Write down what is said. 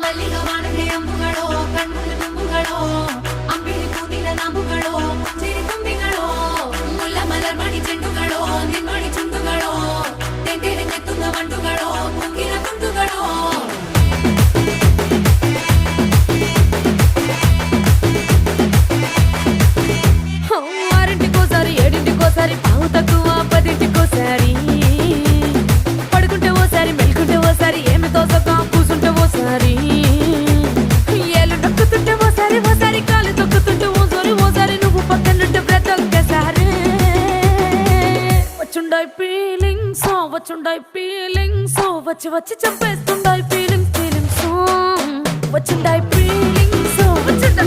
ಮಲ್ಲಿಗ ವಾಣಗೆ ಅಂಬುಗಳೋ ಕಣ್ಣುಗಳ ತುಂಬುಗಳೋ ಅಂಬಿಳಿ ಕೂದಿನ ನಂಬುಗಳೋ ಚಿರಿ ತುಂಬಿಗಳೋ ಮುಲ್ಲ ಮಲರ್ ಮಣಿ ಚೆಂಡುಗಳೋ ನಿನ್ಮಣಿ ಚುಂಡುಗಳೋ ತೆಂಗೆರೆ ನೆತ್ತುಂಗ ಮಂಡುಗಳೋ ಕುಂಗಿನ ತುಂಡುಗಳೋ ఆరింటికోసారి ఏడింటికోసారి పావు తక్కువ పదింటికోసారి పడుకుంటే ఓసారి మెలుకుంటే ఓసారి ఏమి తోసక కూసుంటే ఓసారి ఏళ్ళు నొక్కుతుంటే ఓసారి ఓసారి కాలు తొక్కుతుంటే ఓసారి నువ్వు పక్కనుంటే బ్రతొక్కసారి వచ్చుండాయి ఫీలింగ్స్ వచ్చి వచ్చి చంపేస్తుండాయి ఫీలింగ్స్ వచ్చుండాయి ఫీలింగ్స్ వచ్చుండాయి